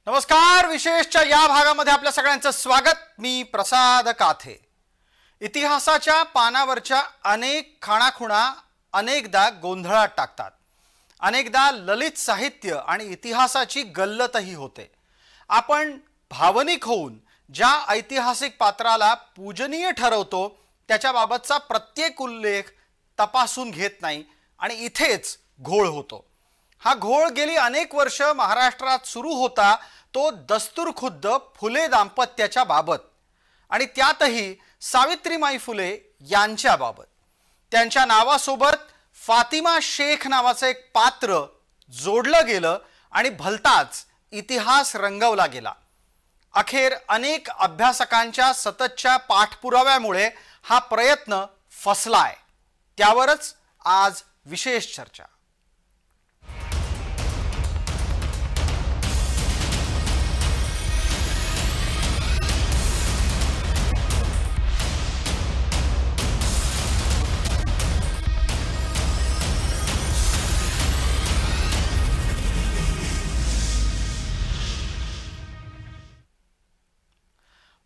नमस्कार, विशेषच्या या भागामध्ये आपल्या सगळ्यांचं स्वागत। मी प्रसाद काथे। इतिहासाच्या पानावरच्या अनेक खाणाखुणा अनेकदा गोंधळात टाकतात। अनेकदा ललित साहित्य आणि इतिहासाची गल्लतही होते। आपण भावनिक होऊन ज्या ऐतिहासिक पात्राला पूजनीय ठरवतो त्याच्याबाबतचा प्रत्येक उल्लेख तपासून घेत नाही आणि इथेच घोळ होतो। हा घोळ गेली अनेक वर्ष महाराष्ट्रात सुरू होता, तो दस्तूरखुद्द फुले दाम्पत्याच्या बाबत आणि त्यातही सावित्रीमाई फुले यांच्या बाबत। त्यांच्या नावासोबत फातिमा शेख नावाचे एक पात्र जोडलं गेलं आणि भलताच इतिहास रंगवला गेला। अखेर अनेक अभ्यासकांच्या सततच्या पाठपुराव्यामुळे हा प्रयत्न फसलाय। त्यावरच आज विशेष चर्चा।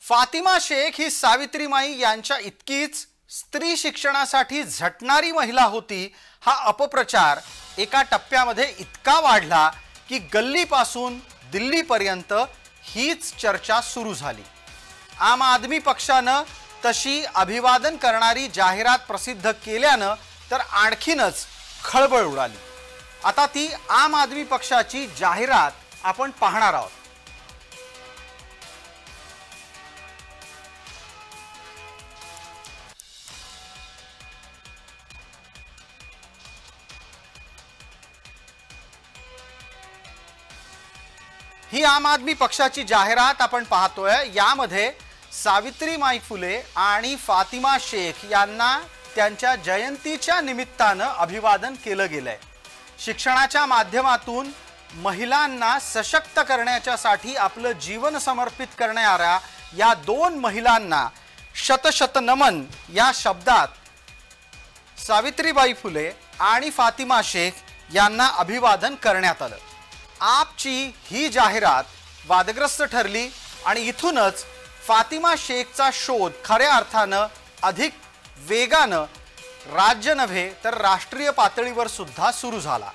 फातिमा शेख ही सावित्रीमाई यांच्या इतकीच स्त्री शिक्षणासाठी झटणारी महिला होती। हा अपप्रचार एका टप्प्यामध्ये इतका वाढला की गल्लीपासून दिल्लीपर्यंत हीच चर्चा सुरू झाली। आम आदमी पक्षानं तशी अभिवादन करणारी जाहिरात प्रसिद्ध केल्यानं तर आणखीनच खळबळ उडाली। आता ती आम आदमी पक्षाची जाहिरात आपण पाहणार आहोत। ही आम आदमी पक्षाची जाहिरात आपण पाहतोय। यामध्ये सावित्रीमाई फुले आणि फातिमा शेख यांना त्यांच्या जयंतीच्या निमित्तानं अभिवादन केलं गेलंय। शिक्षणाच्या माध्यमातून महिलांना सशक्त करण्यासाठी आपलं जीवन समर्पित करणाऱ्या या दोन महिलांना शतशत नमन या शब्दात सावित्रीबाई फुले आणि फातिमा शेख यांना अभिवादन करण्यात आलं। आपची ही जाहिरात वादग्रस्त ठरली आणि इथूनच फातिमा शेखचा शोध खऱ्या अर्थानं अधिक वेगानं राज्य नव्हे तर राष्ट्रीय पातळीवर सुद्धा सुरू झाला।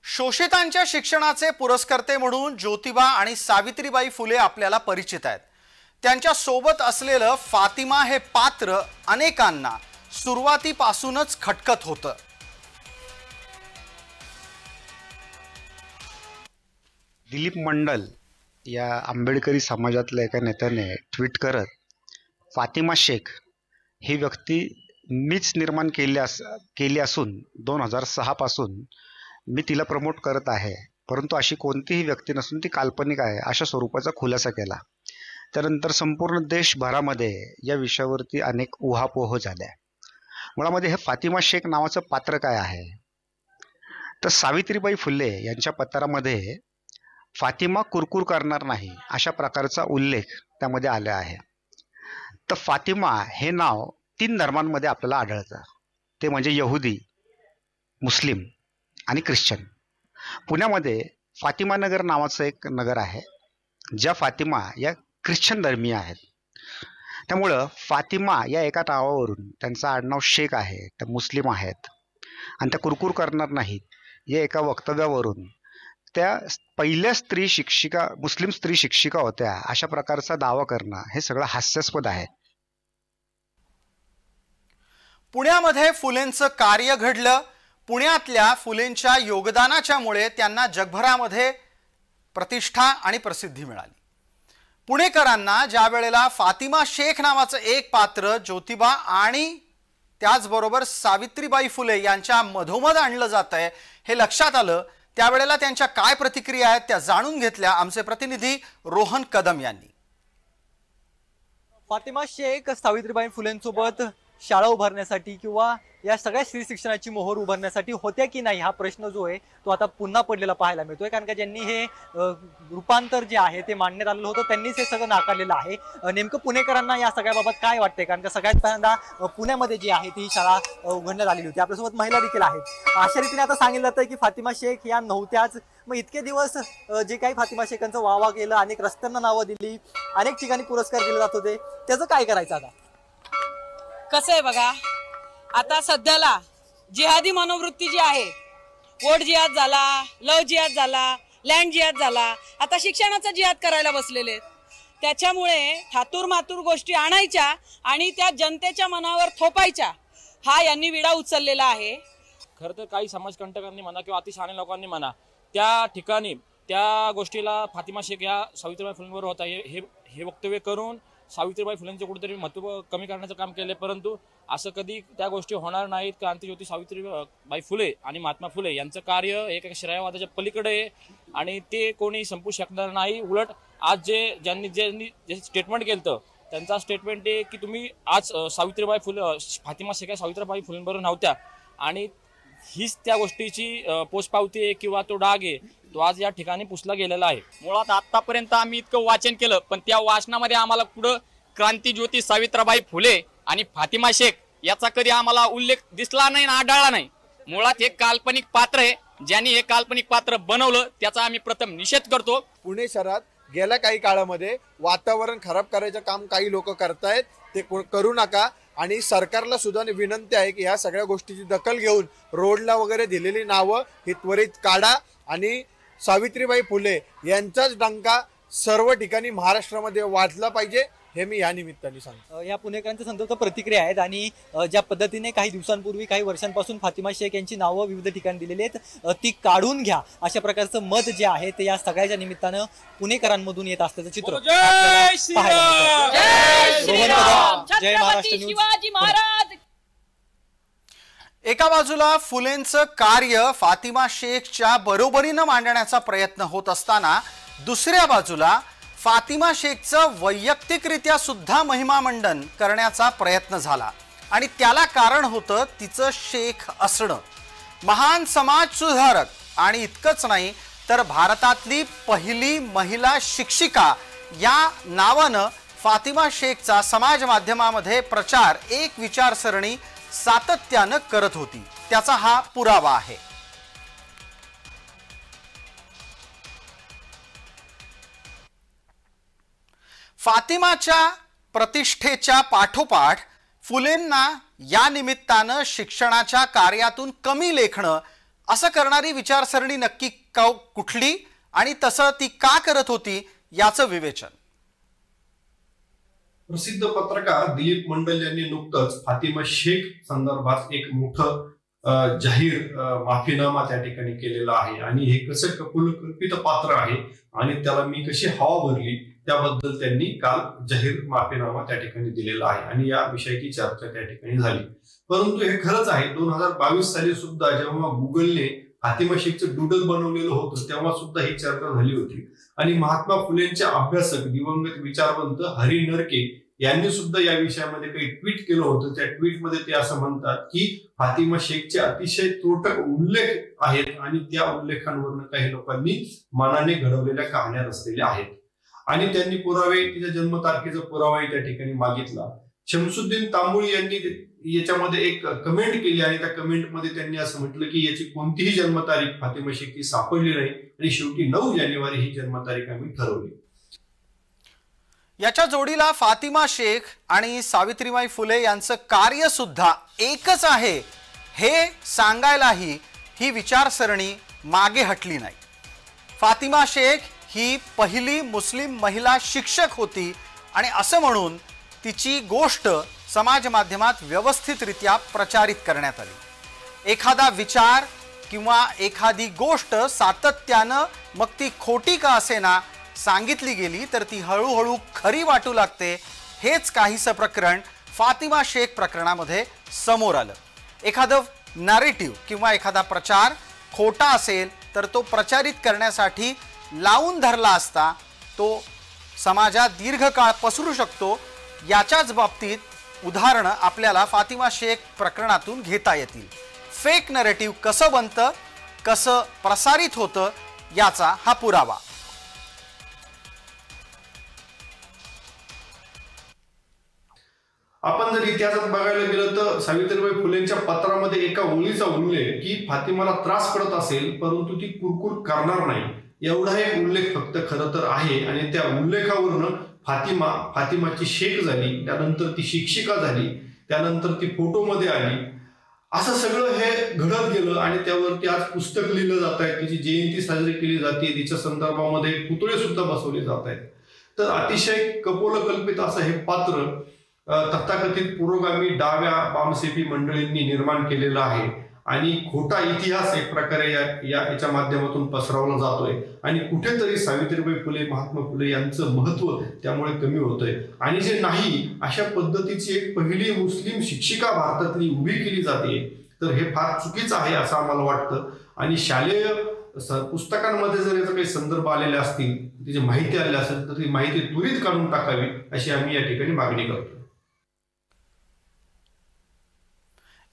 शोषितांच्या शिक्षणाचे पुरस्कर्ते म्हणून ज्योतिबा आणि सावित्रीबाई फुले आपल्याला परिचित आहेत। त्यांच्या सोबत असलेलं फातिमा हे पात्र अनेकांना सुरुवातीपासूनच खटकत होतं। दिलीप मंडल या आंबेडकरी समाजातल्या एका नेत्याने ट्विट करत फातिमा शेख ही व्यक्ती मीच निर्माण केली असून 2006 पासून मी तिला प्रमोट करत आहे, परंतु अशी कोणतीही व्यक्ती नसून ती काल्पनिक आहे अशा स्वरूपाचा खुलासा केला। त्यानंतर संपूर्ण देशभरामध्ये या विषयावरती अनेक उहापोह झाल्या। मुळामध्ये हे फातिमा शेख नावाचं पात्र काय आहे तर सावित्रीबाई फुले यांच्या पत्रामध्ये फातिमा कुरकुर करणार नाही अशा प्रकारचा उल्लेख त्यामध्ये आला आहे। तर फातिमा हे नाव 3 धर्मांमध्ये आपल्याला आढळतं, ते म्हणजे यहुदी, मुस्लिम आणि ख्रिश्चन। पुण्यामध्ये फातिमा नगर नावाचं एक नगर आहे, ज्या फातिमा या ख्रिश्चन धर्मीय आहेत। त्यामुळं फातिमा या एका नावावरून त्यांचं आडनाव शेख आहे, त्या मुस्लिम आहेत आणि त्या कुरकुर करणार नाहीत या एका वक्तव्यावरून त्या पहिल्या स्त्री शिक्षिका, मुस्लिम स्त्री शिक्षिका होत्या अशा प्रकारचा दावा करणं हे सगळं हास्यास्पद आहे। पुण्यामध्ये फुलेंचं कार्य घडलं। पुण्यातल्या फुलेंच्या योगदानाच्यामुळे त्यांना जगभरामध्ये प्रतिष्ठा आणि प्रसिद्धी मिळाली। पुणेकरांना ज्या वेळेला फातिमा शेख नावाचं एक पात्र ज्योतिबा आणि त्याचबरोबर सावित्रीबाई फुले यांच्या मधोमध आणलं जातंय हे लक्षात आलं, त्यावेळेला त्यांच्या काय प्रतिक्रिया आहेत त्या जाणून घेतल्या आमचे प्रतिनिधी रोहन कदम यांनी। फातिमा शेख सावित्रीबाई फुलेंसोबत शाळा उभारण्यासाठी किंवा या सगळ्या स्त्री शिक्षणाची मोहर उभारण्यासाठी होत्या की नाही, हा प्रश्न जो आहे तो आता पुन्हा पडलेला पाहायला मिळतोय. कारण का ज्यांनी हे रूपांतर जे आहे ते मांडण्यात आलेलं होतं त्यांनीच हे सगळं नाकारलेलं आहे. नेमकं पुणेकरांना या सगळ्याबाबत काय वाटतंय? कारण का सगळ्यात पहिल्यांदा पुण्यामध्ये जी आहे ती शाळा उघडण्यात आलेली होती. आपल्यासोबत महिला देखील आहेत. अशा रीतीने आता सांगितलं जातं की फातिमा शेख या नव्हत्याच. मग इतके दिवस जे काही फातिमा शेखांचं वाहवा केलं, अनेक रस्त्यांना नावं दिली, अनेक ठिकाणी पुरस्कार दिले जात होते, त्याचं काय करायचं आता? कसं आहे बघा, आता सध्याला जिहादी मनोवृत्ती जी आहे, वोट जिहाद झाला, लव जिहाद झाला, लँड जिहाद झाला, आता शिक्षणाचा जिहाद करायला बसलेले. त्याच्यामुळे थातूर मातूर गोष्टी आणायच्या आणि त्या जनतेच्या मनावर थोपायच्या, हा यांनी विडा उचललेला आहे. खरं तर काही समाजकंटकांनी म्हणा किंवा अतिशहाणे लोकांनी म्हणा, त्या ठिकाणी त्या गोष्टीला फातिमा शेख या सावित्रीबाई फुलेंवर होता हे वक्तव्य करून सावित्रीबाई फुलेंचे कुठेतरी महत्त्व कमी करण्याचं काम केले. परंतु असं कधी त्या गोष्टी होणार नाहीत. क्रांतिज्योती सावित्रीबाई फुले आणि महात्मा फुले यांचं कार्य एक श्रेयवादाच्या पलीकडे आहे आणि ते कोणी संपू शकणार नाही. उलट आज ज्यांनी स्टेटमेंट केलं त्यांचा स्टेटमेंट आहे की तुम्ही आज सावित्रीबाई फुले फातिमा शेख सावित्रीबाई फुलेंबरोबर नव्हत्या आणि हीच त्या गोष्टीची पोचपावती आहे किंवा तो डाग आहे, तो आज या ठिकाणी पुसला गेलेला आहे. मुळात आतापर्यंत आम्ही इतकं वाचन केलं, पण त्या वाचनामध्ये आम्हाला पुढं क्रांतिज्योती सावित्रीबाई फुले आणि फातिमा शेख याचा कधी आम्हाला उल्लेख दिसला नाही ना आढळला नाही. मुळात हे काल्पनिक पात्र आहे. ज्यांनी हे काल्पनिक पात्र बनवलं त्याचा आम्ही प्रथम निषेध करतो. पुणे शहरात गेल्या काही काळामध्ये वातावरण खराब करायचं काम काही लोक करतायत, ते करू नका. आणि सरकारला सुद्धा विनंती आहे की ह्या सगळ्या गोष्टीची दखल घेऊन रोडला वगैरे दिलेली नावं ही त्वरित काढा आणि सावित्रीबाई फुले यांचाच डंका सर्व ठिकाणी महाराष्ट्रामध्ये वाजला पाहिजे, हे मी या निमित्ताने सांगतो. या पुणेकरांच्या संतप्त प्रतिक्रिया आहेत आणि ज्या पद्धतीने काही दिवसांपूर्वी काही वर्षांपासून फातिमा शेख यांची नावं विविध ठिकाणी दिलेली आहेत ती काढून घ्या अशा प्रकारचं मत जे आहे ते या सगळ्याच्या निमित्तानं पुणेकरांमधून येत असल्याचं चित्र जय महाराष्ट्र शिवाजी महाराज. एका बाजूला फुलेंचं कार्य फातिमा शेखच्या बरोबरीनं मांडण्याचा प्रयत्न होत असताना दुसऱ्या बाजूला फातिमा शेखचं वैयक्तिकरित्या सुद्धा महिमामंडन करण्याचा प्रयत्न झाला आणि त्याला कारण होतं तिचं शेख असणं. महान समाज सुधारक आणि इतकंच नाही तर भारतातली पहिली महिला शिक्षिका या नावानं फातिमा शेखचा समाज माध्यमामध्ये प्रचार एक विचारसरणी सातत्यानं करत होती. त्याचा हा पुरावा आहे. फातिमाच्या प्रतिष्ठेच्या पाठोपाठ फुलेंना या निमित्तानं शिक्षणाच्या कार्यातून कमी लेखणं असं करणारी विचारसरणी नक्की कुठली आणि तसं ती का करत होती याचं विवेचन. प्रसिद्ध पत्रकार दिलीप मंडल यांनी नुकतंच फातिमा शेख संदर्भात एक मोठं जाहीर माफीनामा त्या ठिकाणी केलेला आहे आणि हे कसं कल्पित पात्र आहे आणि त्याला मी कशी हवा भरली त्याबद्दल त्यांनी काल जाहीर माफीनामा त्या ठिकाणी दिलेला आहे आणि या विषयाची चर्चा त्या ठिकाणी झाली. परंतु हे खरंच आहे 2022 साली सुद्धा जेव्हा गुगलने फातिमा शेखचं डूडल बनवलेलं होतं तेव्हा सुद्धा ही चर्चा झाली होती आणि महात्मा फुलेंचे अभ्यासक दिवंगत विचारवंत हरी नरके यांनी सुद्धा या विषयामध्ये काही ट्विट केलं होतं. त्या ट्विटमध्ये ते असं म्हणतात की फातिमा शेखचे अतिशय त्रोटक उल्लेख आहेत आणि त्या उल्लेखांवरून काही लोकांनी मनाने घडवलेल्या कहाण्या रचलेल्या आहेत आणि त्यांनी पुरावे तिच्या जन्मतारखेचा पुरावाही त्या ठिकाणी मागितला. शमसुद्दीन तांबुळी यांनी याच्यामध्ये एक कमेंट केली आणि त्या कमेंटमध्ये त्यांनी असं म्हटलं की याची कोणतीही जन्मतारीख फातिमा शेखची सापडली नाही आणि शेवटी 9 जानेवारी ही जन्मतारीख आम्ही ठरवली. याच्या जोडीला फातिमा शेख आणि सावित्रीबाई फुले यांचं कार्य सुद्धा एकच आहे हे सांगायलाही ही विचारसरणी मागे हटली नाही. फातिमा शेख ही पहिली मुस्लिम महिला शिक्षक होती आणि असं म्हणून तिची गोष्ट समाज माध्यमात व्यवस्थितरित्या प्रचारित करण्यात आली. एखादा विचार किंवा एखादी गोष्ट सातत्यानं मग ती खोटी का असेना सांगितली गेली तर ती हळूहळू खरी वाटू लागते. हेच काहीसं प्रकरण फातिमा शेख प्रकरणामध्ये समोर आलं. एखादं नॅरेटिव्ह किंवा एखादा प्रचार खोटा असेल तर तो प्रचारित करण्यासाठी लावून धरला असता तो समाजात दीर्घकाळ पसरू शकतो. याच्याच बाबतीत उदाहरणं आपल्याला फातिमा शेख प्रकरणातून घेता येतील. फेक नरेटिव्ह कसं बनतं, कसं प्रसारित होतं याचा हा पुरावा. आपण जर इतिहासात बघायला गेलं तर सावित्रीबाई फुलेंच्या पत्रामध्ये एका ओळीचा उल्लेख की फातिमाला त्रास पडत असेल परंतु ती कुरकुर करणार नाही एवढा एक उल्लेख फक्त खरं तर आहे. आणि त्या उल्लेखावरनं फातिमाची शेख झाली, त्यानंतर ती शिक्षिका झाली, त्यानंतर ती फोटोमध्ये आली. असं सगळं हे घडत गेलं आणि त्यावरती आज पुस्तक लिहिलं जात आहे, तिची जयंती साजरी केली जाते, तिच्या संदर्भामध्ये पुतळे सुद्धा बसवले जात आहेत. तर अतिशय कपोलकल्पित असं हे पात्र तथाकथित पुरोगामी डाव्या बामसेपी मंडळींनी निर्माण केलेलं आहे आणि खोटा इतिहास एक प्रकारे याच्या माध्यमातून पसरवला जातोय. आणि कुठेतरी सावित्रीबाई फुले, महात्मा फुले यांचं महत्व त्यामुळे कमी होतंय. आणि जे नाही अशा पद्धतीची एक पहिली मुस्लिम शिक्षिका भारतातली उभी केली जाते, तर हे फार चुकीचं आहे असं आम्हाला वाटतं. आणि शालेय पुस्तकांमध्ये जर याचा काही संदर्भ आलेले असतील, तिची माहिती आली असेल तर ती माहिती त्वरित काढून टाकावी अशी आम्ही या ठिकाणी मागणी करतो.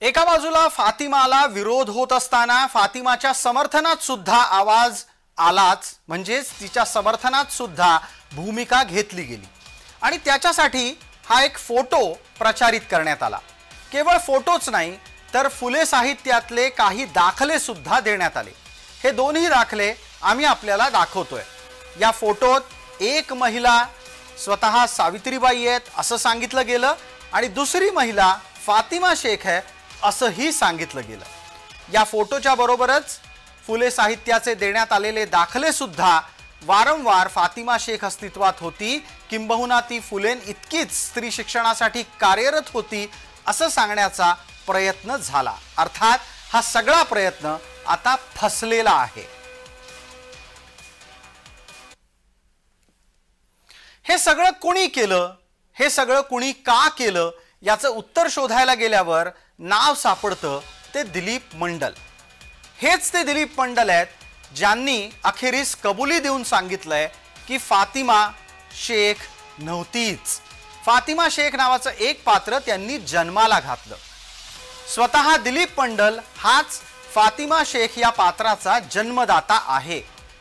एका बाजूला फातिमाला विरोध होत असताना फातिमाच्या समर्थनात सुद्धा आवाज आलाच, म्हणजेच तिच्या समर्थनात सुद्धा भूमिका घेतली गेली आणि त्याच्यासाठी हा एक फोटो प्रचारित करण्यात आला. केवळ फोटोच नाही तर फुले साहित्यातले काही दाखले सुद्धा देण्यात आले. हे दोन्ही दाखले आम्ही आपल्याला दाखवतोय. या फोटोत एक महिला स्वतः सावित्रीबाई आहेत असं सांगितलं गेलं आणि दुसरी महिला फातिमा शेख आहे असंही सांगितलं गेलं. या फोटोच्या बरोबरच फुले साहित्याचे देण्यात आलेले दाखले सुद्धा वारंवार फातिमा शेख अस्तित्वात होती, किंबहुना ती फुलेन इतकीच स्त्री शिक्षणासाठी कार्यरत होती असं सांगण्याचा प्रयत्न झाला. अर्थात हा सगळा प्रयत्न आता फसलेला आहे. हे सगळं कोणी केलं, हे सगळं कोणी का केलं याचं उत्तर शोधायला गेल्यावर नाव सापडतं ते दिलीप मंडल. हेच ते दिलीप मंडल आहेत ज्यांनी अखेरीस कबुली देऊन सांगितलंय की फातिमा शेख नव्हतीच. फातिमा शेख नावाचं एक पात्र त्यांनी जन्माला घातलं. स्वतः दिलीप मंडल हाच फातिमा शेख या पात्राचा जन्मदाता आहे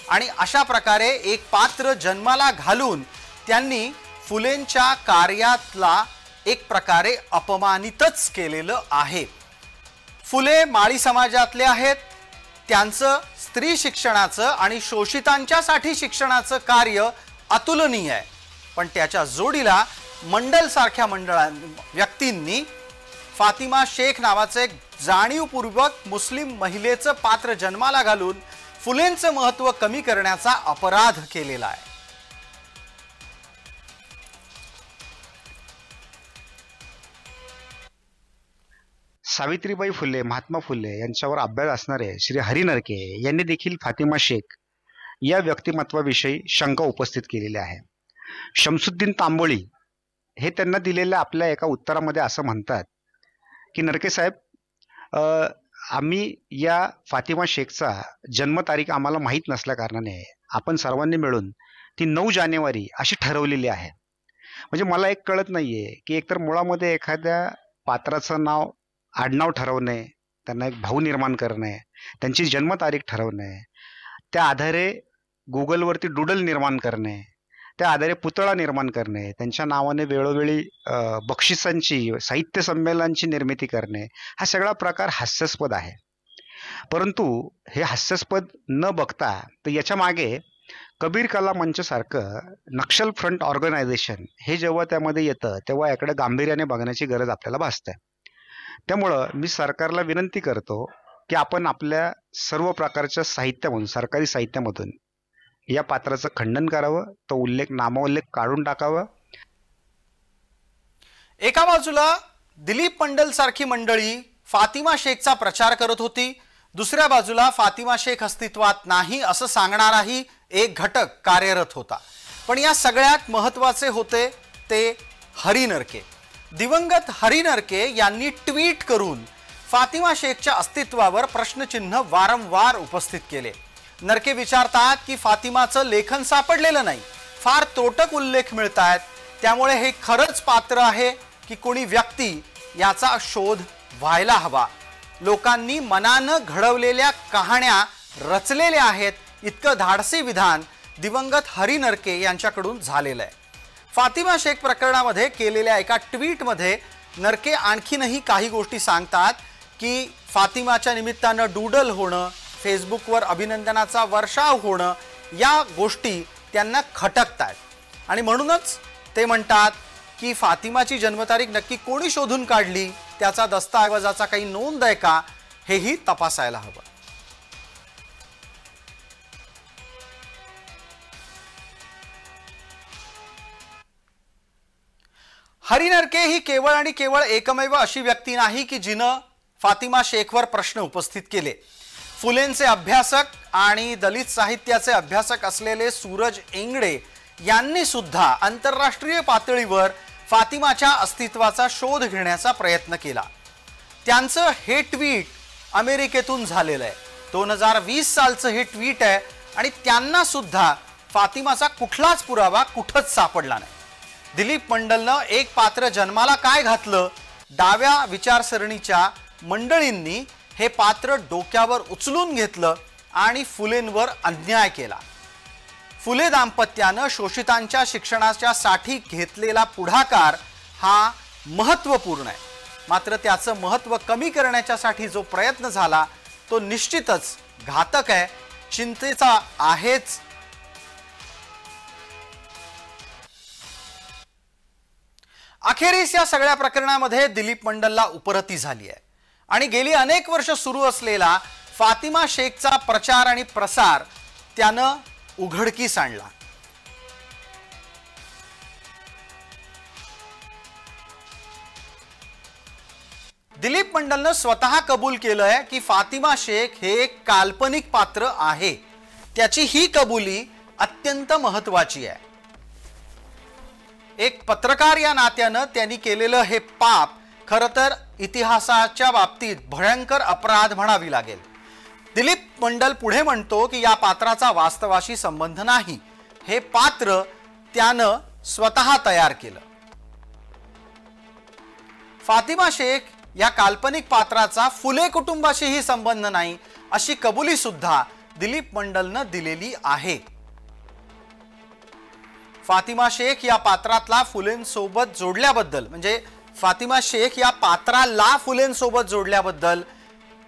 आणि अशा प्रकारे एक पात्र जन्माला घालून त्यांनी फुलेंच्या कार्यातला एक प्रकारे अपमानितच केलेलं आहे. फुले माळी समाजातले आहेत, त्यांचं स्त्री शिक्षणाचं आणि शोषितांच्यासाठी शिक्षणाचं कार्य अतुलनीय आहे. पण त्याच्या जोडीला मंडल सारख्या व्यक्तींनी फातिमा शेख नावाचं एक जाणीवपूर्वक मुस्लिम महिलेचं पात्र जन्माला घालून फुलेंचं महत्त्व कमी करण्याचा अपराध केलेला आहे. सावित्रीबाई फुले, महात्मा फुले यांच्यावर अभ्यास असणारे श्री हरी नरके यांनी देखील फातिमा शेख या व्यक्तिमत्वाविषयी शंका उपस्थित केलेली आहे. शमसुद्दीन तांबोळी हे त्यांना दिलेल्या आपल्या एका उत्तरामध्ये असं म्हणतात की नरके साहेब, आम्ही या फातिमा शेखचा जन्मतारीख आम्हाला माहीत नसल्या कारणाने आपण सर्वांनी मिळून ती 9 जानेवारी अशी ठरवलेली आहे. म्हणजे मला एक कळत नाहीये की एकतर मुळामध्ये एखाद्या पात्राचं नाव, आडनाव ठरवणे, त्यांना एक भाऊ निर्माण करणे, त्यांची जन्मतारीख ठरवणे, त्या आधारे गुगलवरती डूडल निर्माण करणे, त्या आधारे पुतळा निर्माण करणे, त्यांच्या नावाने वेळोवेळी बक्षिसांची, साहित्य संमेलनांची निर्मिती करणे, हा सगळा प्रकार हास्यास्पद आहे. परंतु हे हास्यास्पद न बघता तर याच्या मागे कबीर कला मंचसारखं नक्षल फ्रंट ऑर्गनायझेशन हे जेव्हा त्यामध्ये येतं तेव्हा याकडे गांभीर्याने बघण्याची गरज आपल्याला भासते. त्यामुळं मी सरकारला विनंती करतो की आपण आपल्या सर्व प्रकारच्या साहित्यामधून, सरकारी साहित्यामधून या पात्राचं खंडन करावं, तो उल्लेख, नामोल्लेख काढून टाकावं. एका बाजूला दिलीप मंडल सारखी मंडळी फातिमा शेखचा प्रचार करत होती, दुसऱ्या बाजूला फातिमा शेख अस्तित्वात नाही असं सांगणाराही एक घटक कार्यरत होता. पण या सगळ्यात महत्त्वाचे होते ते हरी नरके. दिवंगत हरी नरके यांनी ट्विट करून फातिमा शेखच्या अस्तित्वावर प्रश्नचिन्ह वारंवार उपस्थित केले. नरके विचारतात की फातिमाचं लेखन सापडलेलं नाही, फार त्रोटक उल्लेख मिळतायत, त्यामुळे हे खरंच पात्र आहे की कोणी व्यक्ती याचा शोध व्हायला हवा. लोकांनी मनानं घडवलेल्या कहाण्या रचलेल्या आहेत, इतकं धाडसी विधान दिवंगत हरी नरके यांच्याकडून झालेलं आहे. फातिमा शेख प्रकरणामध्ये केलेल्या एका ट्विटमध्ये नरके आणखीनही काही गोष्टी सांगतात की फातिमाच्या निमित्तानं डूडल होणं, फेसबुकवर अभिनंदनाचा वर्षाव होणं या गोष्टी त्यांना खटकतात आणि म्हणूनच ते म्हणतात की फातिमाची जन्मतारीख नक्की कोणी शोधून काढली, त्याचा दस्तऐवजाचा काही नोंद आहे का, हेही तपासायला हवं. हरी नरके ही केवळ आणि केवळ एकमेव अशी व्यक्ती नाही की जिनं फातिमा शेखवर प्रश्न उपस्थित केले. फुलेंचे अभ्यासक आणि दलित साहित्याचे अभ्यासक असलेले सूरज एंगडे यांनी सुद्धा आंतरराष्ट्रीय पातळीवर फातिमाच्या अस्तित्वाचा शोध घेण्याचा प्रयत्न केला. त्यांचं हे ट्विट अमेरिकेतून झालेलं आहे. 2020 सालचं हे ट्विट आहे आणि त्यांना सुद्धा फातिमाचा कुठलाच पुरावा कुठंच सापडला नाही. दिलीप मंडलनं एक पात्र जन्माला काय घातलं, डाव्या विचारसरणीच्या मंडळींनी हे पात्र डोक्यावर उचलून घेतलं आणि फुलेंवर अन्याय केला. फुले दाम्पत्यानं शोषितांच्या शिक्षणाच्या साठी घेतलेला पुढाकार हा महत्त्वपूर्ण आहे. मात्र त्याचं महत्त्व कमी करण्याच्यासाठी जो प्रयत्न झाला तो निश्चितच घातक आहे, चिंतेचा आहेच. अखेरीस या सगळ्या प्रकरणामध्ये दिलीप मंडलला उपरती झाली आहे आणि गेली अनेक वर्ष सुरू असलेला फातिमा शेखचा प्रचार आणि प्रसार त्यानं उघडकीस आणला. दिलीप मंडलनं स्वतः कबूल केलंय की फातिमा शेख हे एक काल्पनिक पात्र आहे. त्याची ही कबुली अत्यंत महत्वाची आहे. एक पत्रकार या नात्यानं त्यांनी केलेलं हे पाप खरं तर इतिहासाच्या बाबतीत भयंकर अपराध म्हणावी लागेल. दिलीप मंडल पुढे म्हणतो की या पात्राचा वास्तवाशी संबंध नाही, हे पात्र त्यानं स्वतः तयार केलं. फातिमा शेख या काल्पनिक पात्राचा फुले कुटुंबाशीही संबंध नाही अशी कबुली सुद्धा दिलीप मंडलनं दिलेली आहे. फातिमा शेख या पात्रातला फुलेंसोबत जोडल्याबद्दल, म्हणजे फातिमा शेख या पात्राला फुलेंसोबत जोडल्याबद्दल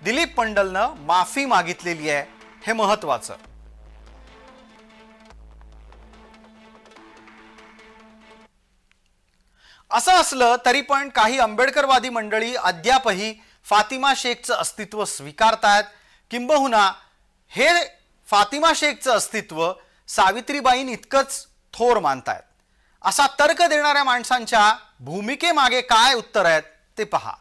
दिलीप मंडलनं माफी मागितलेली आहे, हे महत्वाचं. असं असलं तरी पण काही आंबेडकरवादी मंडळी अद्यापही फातिमा शेखचं अस्तित्व स्वीकारतात, किंबहुना हे फातिमा शेखचं अस्तित्व सावित्रीबाईं इतकंच थोर मानतायत. असा तर्क देणाऱ्या माणसांच्या भूमिकेमागे काय उत्तर आहेत ते पहा.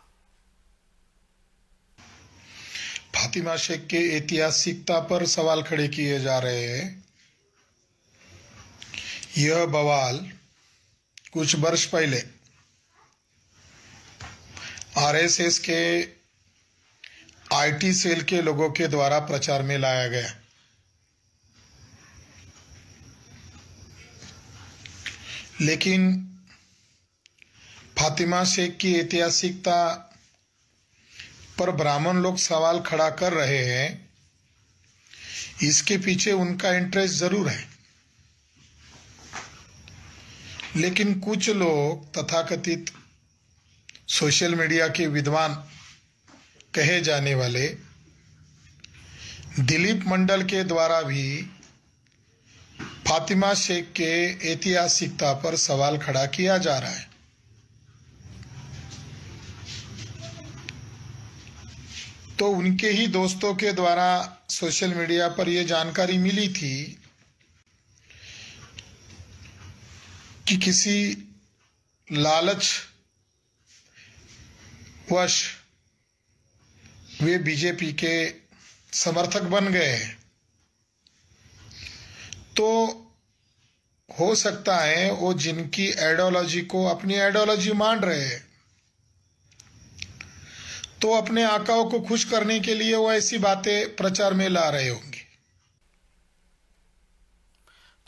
फातिमा शेख के ऐतिहासिकता पर सवाल खड़े किए जा रहे हैं. यह बवाल कुछ वर्ष पहले आरएसएस के आईटी सेल के लोगों के द्वारा प्रचार में लाया गया. लेकिन फातिमा शेख की ऐतिहासिकता पर ब्राह्मण लोग सवाल खड़ा कर रहे हैं. इसके पीछे उनका इंटरेस्ट जरूर है, लेकिन कुछ लोग तथाकथित सोशल मीडिया के विद्वान कहे जाने वाले दिलीप मंडल के द्वारा भी फातिमा शेख के ऐतिहासिकता पर सवाल खड़ा किया जा रहा है. तो उनके ही दोस्तों के द्वारा सोशल मीडिया पर यह जानकारी मिली थी कि किसी लालच वश वे बीजेपी के समर्थक बन गए हैं. तो हो सकता है वो जिनकी आइडियोलॉजी को अपनी आइडियोलॉजी मान रहे हैं, तो अपने आकाओं को खुश करने के लिए वो ऐसी बातें प्रचार में ला रहे होंगे.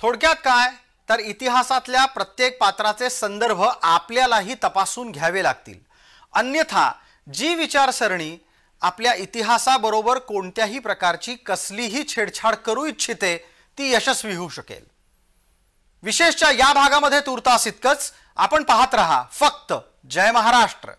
थोडक्यात काय तर इतिहासातल्या प्रत्येक पात्राचे संदर्भ आपल्यालाही तपासून घ्यावे लागतील. अन्यथा जी विचारसरणी आपल्या इतिहासाबरोबर कोणत्याही प्रकारची कसलीही छेडछाड करू इच्छिते ती यशस्वी होऊ शकेल. विशेषच्या या भागामध्ये तुर्तास इतकंच. आपण पाहत रहा फक्त जय महाराष्ट्र.